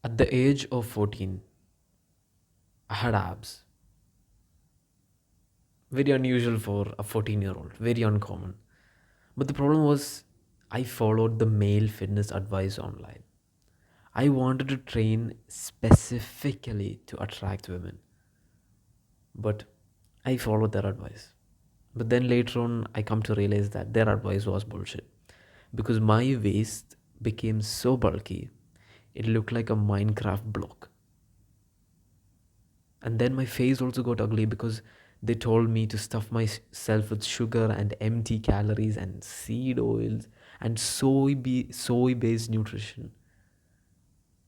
At the age of 14, I had abs. Very unusual for a 14-year-old, very uncommon. But the problem was, I followed the male fitness advice online. I wanted to train specifically to attract women, but I followed their advice. But then later on, I come to realize that their advice was bullshit because my waist became so bulky, it looked like a Minecraft block. And then my face also got ugly because they told me to stuff myself with sugar and empty calories and seed oils and soy based nutrition.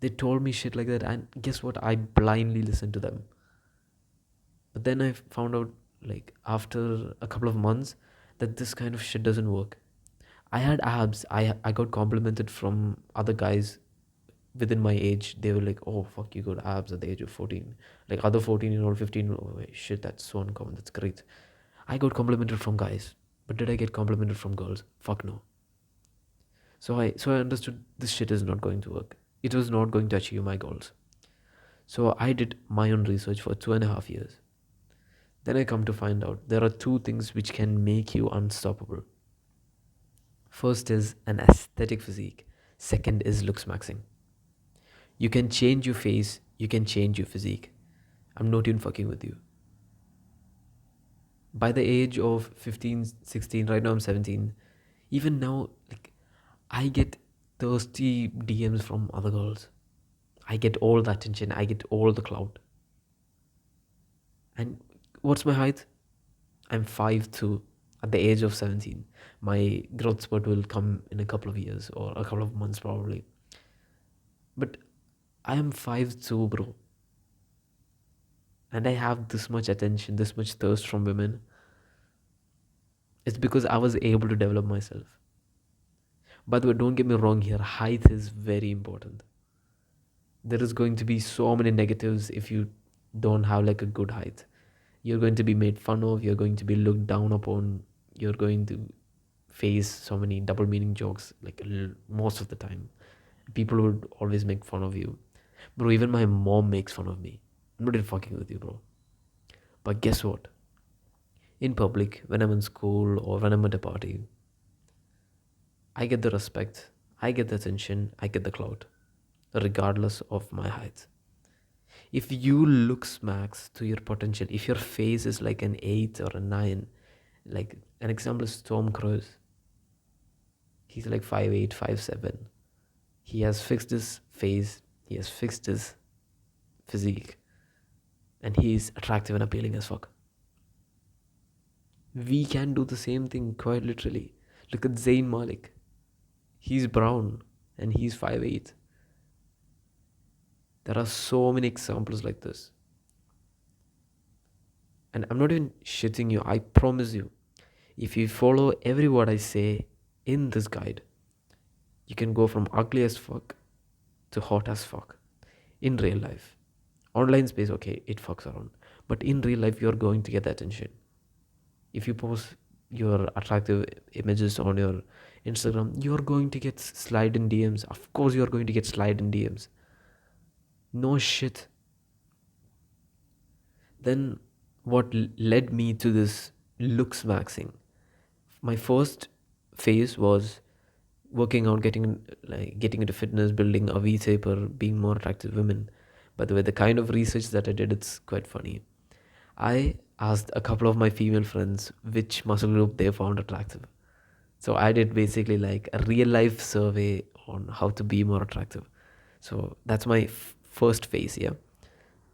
They told me shit like that, and guess what? I blindly listened to them. But then I found out, like, after a couple of months, that this kind of shit doesn't work. I had abs. I got complimented from other guys within my age. They were like, "Oh fuck, you got abs at the age of 14." Like other 14-year-old, 15. Oh wait, shit, that's so uncommon. That's great. I got complimented from guys, but did I get complimented from girls? Fuck no. So I understood this shit is not going to work. It was not going to achieve my goals. So I did my own research for 2.5 years. Then I come to find out there are two things which can make you unstoppable. First is an aesthetic physique. Second is looksmaxing. You can change your face, you can change your physique. I'm not even fucking with you. By the age of 15, 16, right now I'm 17, even now, like, I get thirsty DMs from other girls. I get all the attention, I get all the clout. And what's my height? I'm 5'2" at the age of 17. My growth spurt will come in a couple of years or a couple of months probably. But I am 5'2", bro. And I have this much attention, this much thirst from women. It's because I was able to develop myself. By the way, don't get me wrong here, height is very important. There is going to be so many negatives if you don't have like a good height. You're going to be made fun of, you're going to be looked down upon, you're going to face so many double meaning jokes like most of the time. People would always make fun of you. Bro, even my mom makes fun of me. I'm not even fucking with you, bro. But guess what? In public, when I'm in school or when I'm at a party, I get the respect, I get the attention, I get the clout, regardless of my height. If you look smacks to your potential, if your face is like an 8 or a 9, like an example is Tom Cruise. He's like 5'8", 5'7". He has fixed his face, he has fixed his physique, and he is attractive and appealing as fuck. We can do the same thing quite literally. Look at Zayn Malik. He's brown and he's 5'8". There are so many examples like this. And I'm not even shitting you, I promise you. If you follow every word I say in this guide, you can go from ugly as fuck to hot as fuck in real life. Online space, okay, it fucks around. But in real life, you're going to get the attention. If you post your attractive images on your Instagram, you're going to get slide in DMs. Of course, you're going to get slide in DMs. No shit. Then what led me to this looks maxing? My first phase was working out, getting into fitness, building a V-taper, being more attractive to women. By the way, the kind of research that I did, it's quite funny. I asked a couple of my female friends which muscle group they found attractive. So I did basically like a real life survey on how to be more attractive. So that's my first phase, yeah.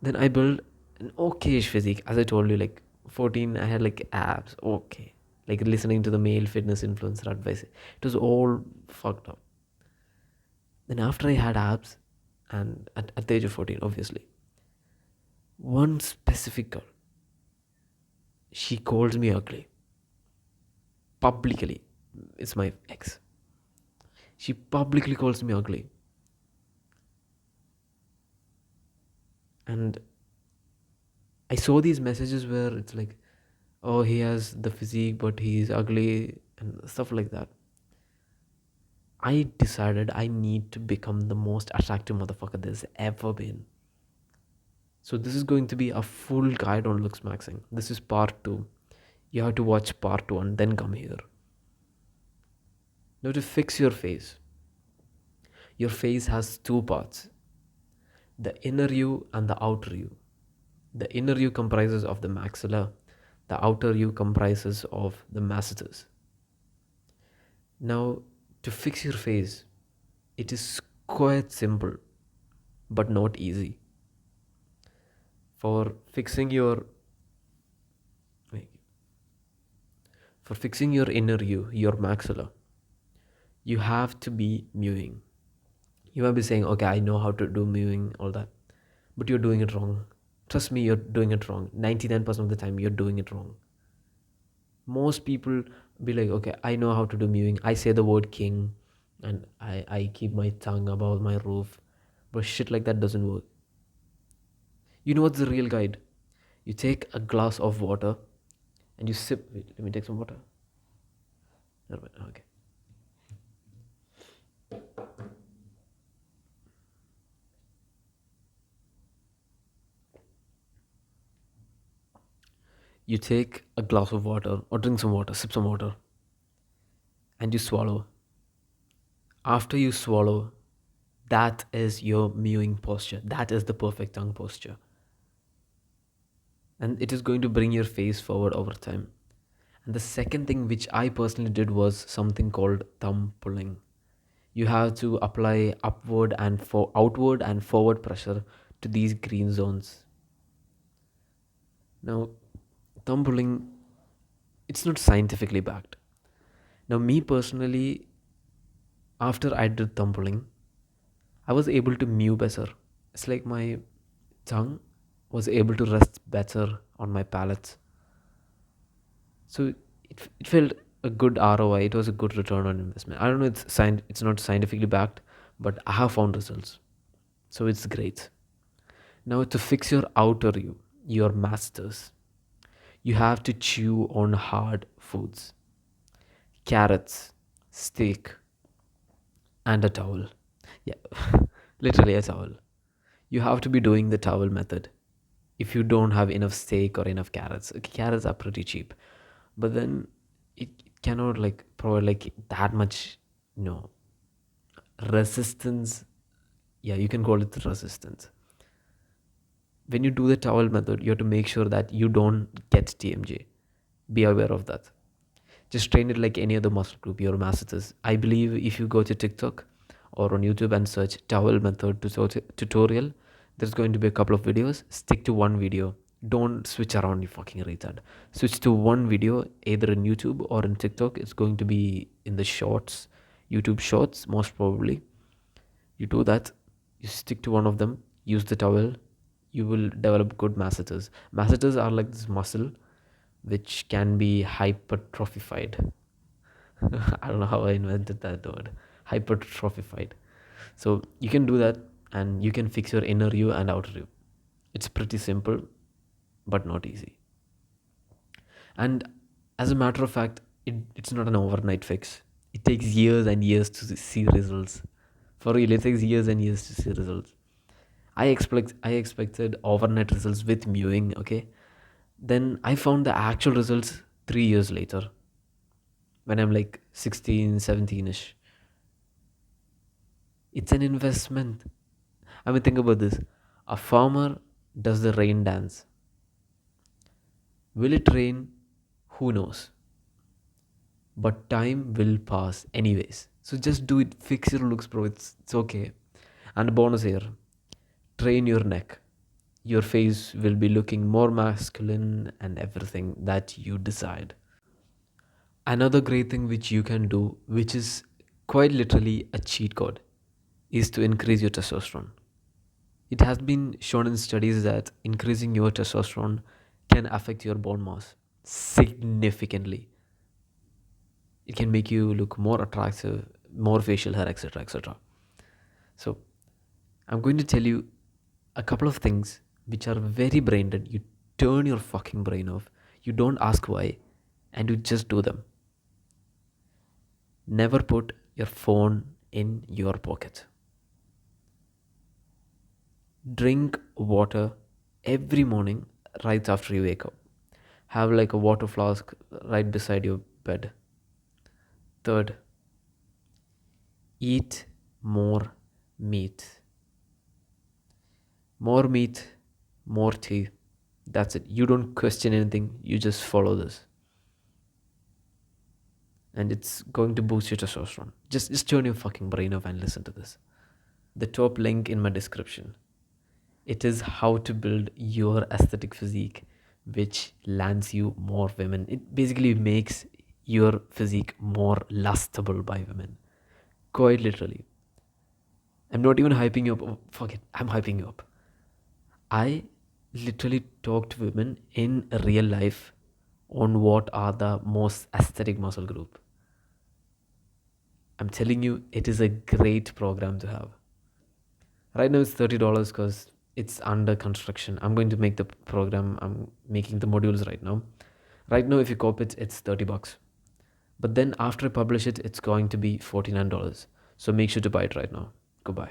Then I built an okayish physique. As I told you, like 14, I had like abs. Okay. Like listening to the male fitness influencer advice. It was all fucked up. Then after I had abs, and at the age of 14, obviously, one specific girl, she called me ugly. Publicly. It's my ex. She publicly calls me ugly. And I saw these messages where it's like, oh, he has the physique, but he's ugly, and stuff like that. I decided I need to become the most attractive motherfucker there's ever been. So this is going to be a full guide on Looksmaxxing. This is part 2. You have to watch part 1, then come here. Now to fix your face has two parts, the inner you and the outer you. The inner you comprises of the maxilla, the outer you comprises of the masseters. Now, to fix your face, it is quite simple, but not easy. For fixing your for fixing your inner you, your maxilla, you have to be mewing. You might be saying, okay, I know how to do mewing, all that, but you're doing it wrong. Trust me, you're doing it wrong. 99% of the time, you're doing it wrong. Most people be like, okay, I know how to do mewing. I say the word king and I keep my tongue above my roof. But shit like that doesn't work. You know what's the real guide? You take a glass of water and you sip. Wait, let me take some water. Never mind. Okay. You take a glass of water or drink some water, sip some water, and you swallow. After you swallow, that is your mewing posture. That is the perfect tongue posture. And it is going to bring your face forward over time. And the second thing which I personally did was something called thumb pulling. You have to apply upward and outward and forward pressure to these green zones. Now, thumb pulling, it's not scientifically backed. Now, me personally, after I did thumb pulling, I was able to mew better. It's like my tongue was able to rest better on my palate. So it felt a good ROI. It was a good return on investment. I don't know. It's not scientifically backed, but I have found results. So it's great. Now to fix your outer you, your masters, you have to chew on hard foods, carrots, steak, and a towel. Yeah, literally a towel. You have to be doing the towel method. If you don't have enough steak or enough carrots, okay, carrots are pretty cheap, but then it cannot like provide like that much, resistance. Yeah, you can call it resistance. When you do the towel method, you have to make sure that you don't get TMJ. Be aware of that. Just train it like any other muscle group, your masseter. I believe if you go to TikTok or on YouTube and search towel method tutorial, there's going to be a couple of videos. Stick to one video. Don't switch around, you fucking retard. Switch to one video, either in YouTube or in TikTok. It's going to be in the shorts, YouTube shorts, most probably. You do that, you stick to one of them, use the towel, you will develop good masseters. Masseters are like this muscle which can be hypertrophied. I don't know how I invented that word. Hypertrophied. So you can do that and you can fix your inner you and outer you. It's pretty simple, but not easy. And as a matter of fact, it's not an overnight fix. It takes years and years to see results. For real, it takes years and years to see results. I expected overnight results with mewing, okay? Then I found the actual results 3 years later when I'm like 16, 17-ish. It's an investment. I mean, think about this. A farmer does the rain dance. Will it rain? Who knows? But time will pass anyways. So just do it. Fix your looks, bro. It's okay. And a bonus here. Train your neck. Your face will be looking more masculine and everything that you decide. Another great thing which you can do, which is quite literally a cheat code, is to increase your testosterone. It has been shown in studies that increasing your testosterone can affect your bone mass significantly. It can make you look more attractive, more facial hair, etc. etc. So, I'm going to tell you a couple of things which are very brain dead. You turn your fucking brain off, you don't ask why, and you just do them. Never put your phone in your pocket. Drink water every morning right after you wake up. Have like a water flask right beside your bed. Third, eat more meat. More meat, more tea. That's it. You don't question anything, you just follow this. And it's going to boost your testosterone. Just turn your fucking brain off and listen to this. The top link in my description. It is how to build your aesthetic physique, which lands you more women. It basically makes your physique more lustable by women. Quite literally. I'm not even hyping you up. Oh, fuck it. I'm hyping you up. I literally talk to women in real life on what are the most aesthetic muscle group. I'm telling you, it is a great program to have. Right now it's $30 because it's under construction. I'm going to make the program. I'm making the modules right now. Right now, if you copy it, it's $30. But then after I publish it, it's going to be $49. So make sure to buy it right now. Goodbye.